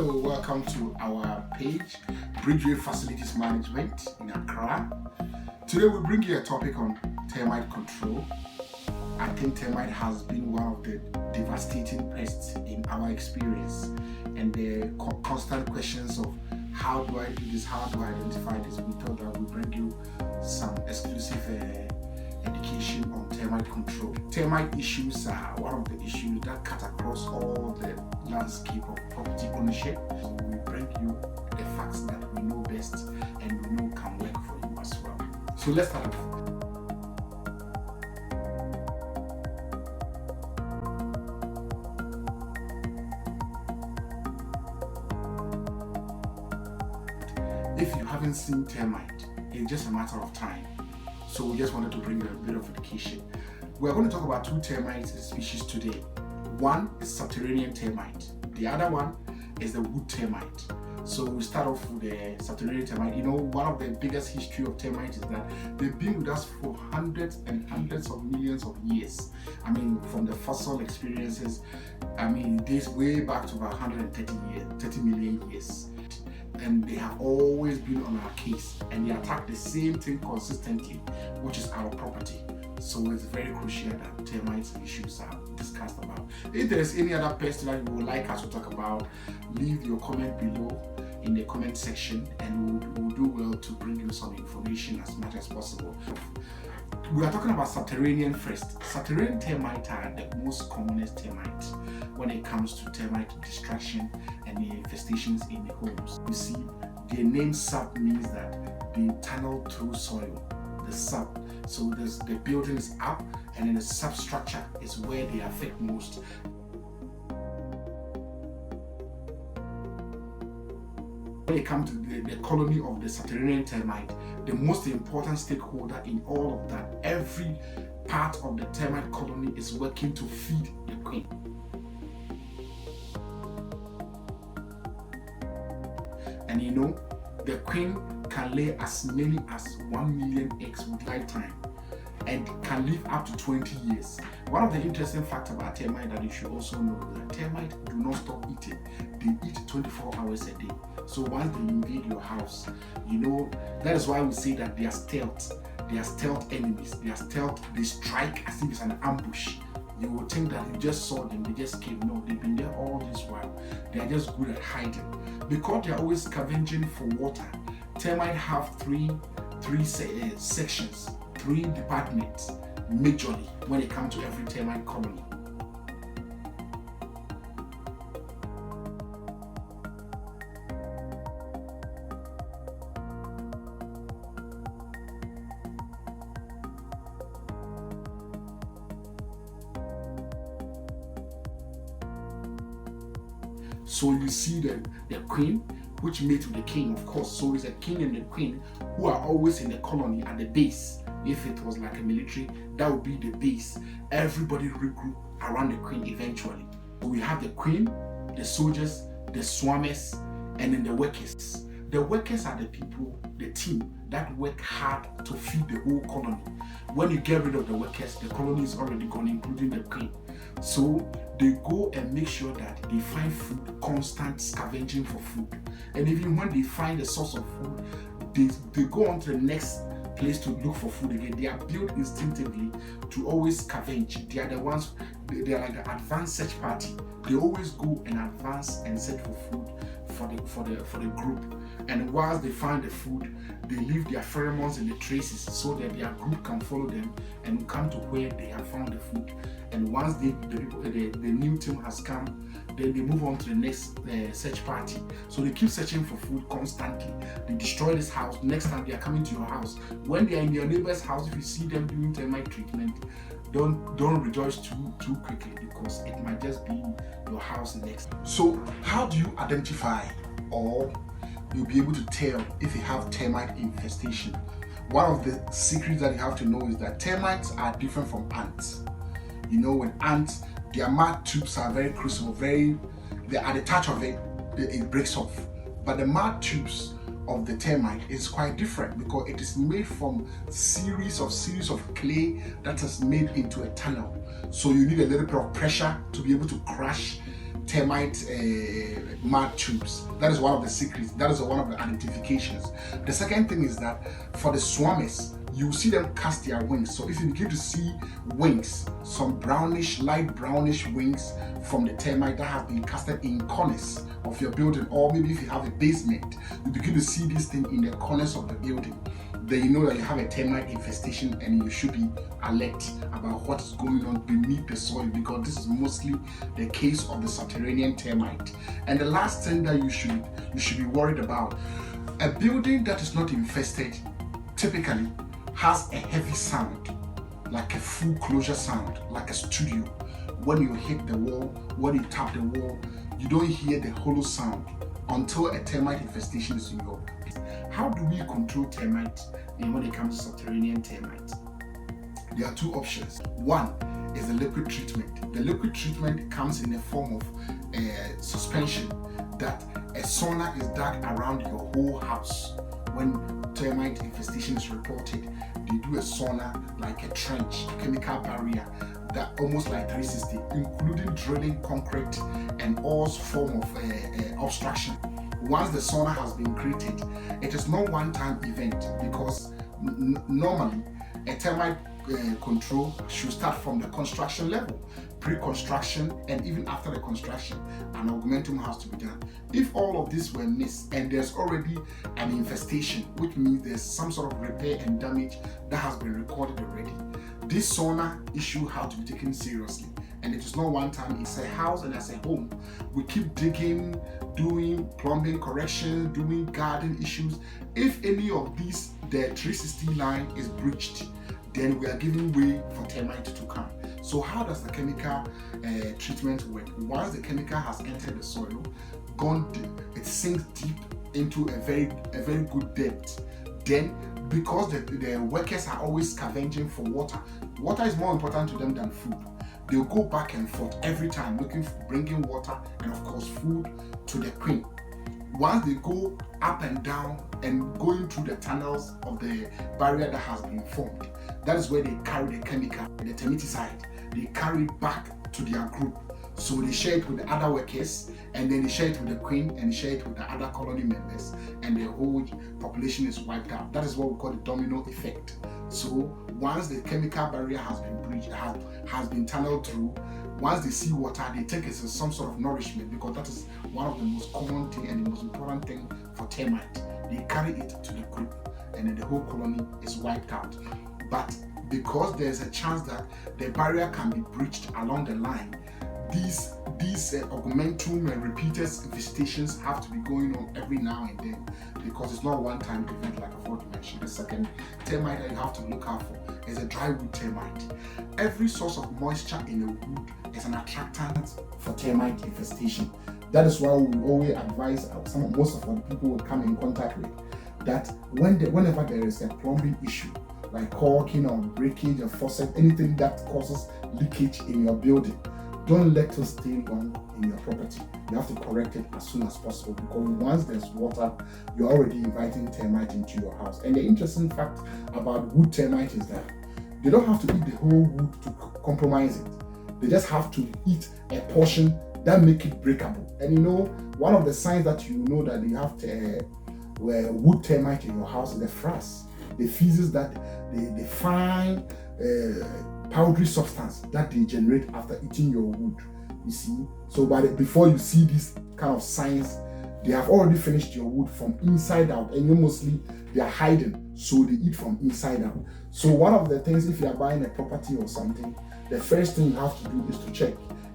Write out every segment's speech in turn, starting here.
Hello, welcome to our page, Bridgeway Facilities Management in Accra. Today we bring you a topic on termite control. I think termite has been one of the devastating pests in our experience, and the constant questions of how do I do this, how do I identify this. We thought that we bring you some exclusive education on termite control. Termite issues are one of the issues that cut across all the landscape of property ownership. So we bring you the facts that we know best and we know can work for you as well. So let's start off. If you haven't seen termite, it's just a matter of time. So we just wanted to bring you a bit of education. We're going to talk about two termite species today. One is subterranean termite. The other one is the wood termite. So we start off with the subterranean termite. You know, one of the biggest history of termite is that they've been with us for hundreds and hundreds of millions of years. I mean, from the fossil experiences, days way back to about 30 million years. And they have always been on our case, and they attack the same thing consistently, which is our property. So it's very crucial that termite issues are discussed about. If there is any other pest that you would like us to talk about, leave your comment below in the comment section, and we'll do well to bring you some information as much as possible. We are talking about subterranean first. Subterranean termite are the most commonest termite when it comes to termite destruction and the infestations in the homes. You see, the name sub means that they tunnel through soil, the sub. So the building is up, and then the substructure is where they affect most. When it comes to the colony of the subterranean termite, the most important stakeholder in all of that, every part of the termite colony is working to feed the queen. And you know, the queen can lay as many as 1 million eggs with lifetime and can live up to 20 years. One of the interesting facts about termite that you should also know is that termites do not stop eating. They eat 24 hours a day. So once they invade your house, you know, that is why we say that they are stealth. They are stealth enemies. They are stealth. They strike as if it's an ambush. You will think that you just saw them, they just came. No, they've been there all this while. They are just good at hiding. Because they are always scavenging for water, termites have three sections, 3 departments, majorly, when it comes to every termite colony. So you see the queen, which mates with the king, of course. So it's the king and the queen who are always in the colony at the base. If it was like a military, that would be the base. Everybody regroup around the queen eventually. So we have the queen, the soldiers, the swarmers, and then the workers. The workers are the people, the team that work hard to feed the whole colony. When you get rid of the workers, the colony is already gone, including the queen. So they go and make sure that they find food, constant scavenging for food. And even when they find a source of food, they go on to the next place to look for food again. They are built instinctively to always scavenge. They are the ones, they are like the advanced search party. They always go and advance and search for food for the group. And whilst they find the food, they leave their pheromones in the traces so that their group can follow them and come to where they have found the food. And once the new team has come, then they move on to the next search party. So they keep searching for food constantly. They destroy this house. Next time they are coming to your house. When they are in your neighbor's house, if you see them doing termite treatment, don't rejoice too quickly, because it might just be your house next. So how do you identify, or you'll be able to tell if you have termite infestation? One of the secrets that you have to know is that termites are different from ants. You know, with ants, their mud tubes are very crucible, at the touch of it, it breaks off. But the mud tubes of the termite is quite different, because it is made from series of clay that is made into a tunnel. So you need a little bit of pressure to be able to crush termite mud tubes. That is one of the secrets. That is one of the identifications. The second thing is that for the swarmers, you see them cast their wings. So if you begin to see wings, some brownish, light brownish wings from the termite that have been casted in corners of your building, or maybe if you have a basement, you begin to see this thing in the corners of the building, then you know that you have a termite infestation and you should be alert about what is going on beneath the soil, because this is mostly the case of the subterranean termite. And the last thing that you should be worried about, a building that is not infested typically has a heavy sound, like a full closure sound, like a studio. When you hit the wall, when you tap the wall, you don't hear the hollow sound until a termite infestation is in your place. How do we control termites when it comes to subterranean termites? There are two options. One is the liquid treatment. The liquid treatment comes in the form of a suspension that a sauna is dug around your whole house. When termite infestation is reported, they do a sauna, like a trench, chemical barrier, that almost like 360, including drilling concrete and all form of obstruction. Once the sauna has been created, it is not one-time event, because normally a termite control should start from the construction level, pre-construction, and even after the construction, an augmentum has to be done. If all of this were missed and there's already an infestation, which means there's some sort of repair and damage that has been recorded already, this sauna issue has to be taken seriously. And it is not one time, it's a house and as a home. We keep digging, doing plumbing corrections, doing garden issues. If any of these, the 360 line is breached, then we are giving way for termite to come. So how does the chemical treatment work? Once the chemical has entered the soil, gone deep, it sinks deep into a very good depth. Then, because the workers are always scavenging for water, water is more important to them than food. They'll go back and forth every time looking for bringing water and of course food to the queen. Once they go up and down and going through the tunnels of the barrier that has been formed, that is where they carry the chemical, the termiticide. They carry it back to their group. So they share it with the other workers, and then they share it with the queen, and they share it with the other colony members, and the whole population is wiped out. That is what we call the domino effect. So once the chemical barrier has been breached, has been tunneled through, once they see water, they take it as some sort of nourishment, because that is one of the most common thing and the most important thing for termite. They carry it to the group, and then the whole colony is wiped out. But because there's a chance that the barrier can be breached along the line, these augmentum and repeaters visitations have to be going on every now and then, because it's not one time event like I've already mentioned. The second termite that you have to look out for is a dry wood termite. Every source of moisture in a wood is an attractant for termite infestation. That is why we always advise most of the people we come in contact with that whenever there is a plumbing issue, like caulking or breakage of faucet, anything that causes leakage in your building, don't let it stay long in your property. You have to correct it as soon as possible, because once there's water, you're already inviting termite into your house. And the interesting fact about wood termite is that they don't have to eat the whole wood to compromise it. They just have to eat a portion that make it breakable. And you know, one of the signs that you know that you have wood termite in your house is the frass, the feces, that the fine powdery substance that they generate after eating your wood. You see, so before you see this kind of signs, they have already finished your wood from inside out, and mostly they are hiding, so they eat from inside out. So one of the things, if you are buying a property or something, the first thing you have to do is to check,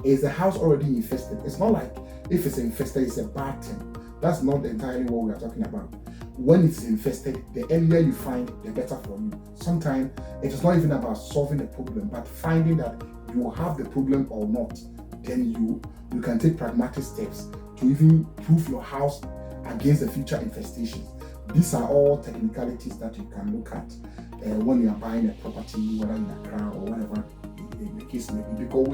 is the house already infested? It's not like if it's infested, it's a bad thing. That's not entirely what we are talking about. When it's infested, the earlier you find, the better for you. Sometimes it is not even about solving the problem, but finding that you have the problem or not. Then you can take pragmatic steps to even proof your house against the future infestations. These are all technicalities that you can look at when you are buying a property, whether in Accra or whatever the case may be. Because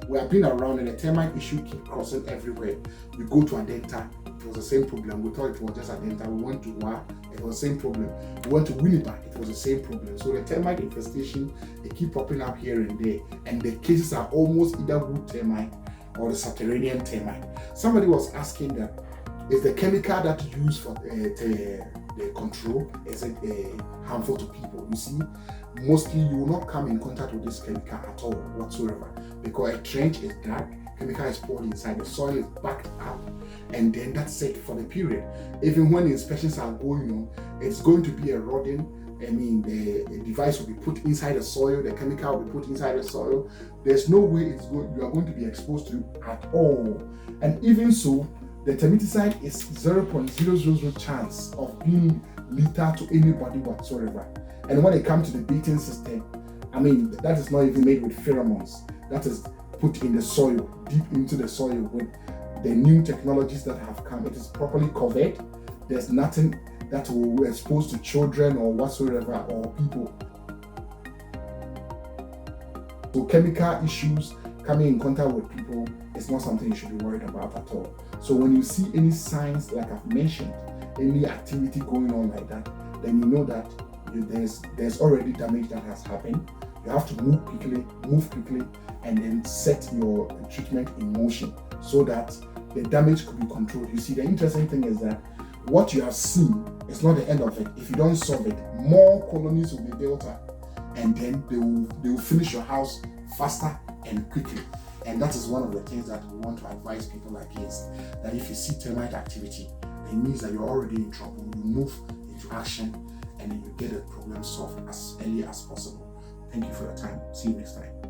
we have been around, and the termite issue keep crossing everywhere. We go to Adenta, it was the same problem. We thought it was just Adenta. We went to Wa, it was the same problem. We went to Winnipeg, it was the same problem. So the termite infestation, they keep popping up here and there, and the cases are almost either wood termite or the subterranean termite. Somebody was asking that, is the chemical that you use for the control, is it harmful to people? You see, mostly you will not come in contact with this chemical at all whatsoever, because a trench is dark, chemical is poured inside, the soil is backed up, and then that's it for the period. Even when inspections are going on, it's going to be eroding. I mean, the device will be put inside the soil, the chemical will be put inside the soil. There's no way you are going to be exposed to it at all. And even so, the termiticide is 0.000 chance of being lethal to anybody whatsoever. And when it comes to the baiting system, I mean, that is not even made with pheromones. That is put in the soil, deep into the soil with the new technologies that have come. It is properly covered. There's nothing that will expose to children or whatsoever or people. So chemical issues coming in contact with people is not something you should be worried about at all. So when you see any signs, like I've mentioned, any activity going on like that, then you know that there's already damage that has happened. You have to move quickly, and then set your treatment in motion so that the damage could be controlled. You see, the interesting thing is that what you have seen is not the end of it. If you don't solve it, more colonies will be built up, and then they will finish your house faster and quickly. And that is one of the things that we want to advise people against. That if you see termite activity, it means that you're already in trouble. You move into action, and then you get the problem solved as early as possible. Thank you for your time. See you next time.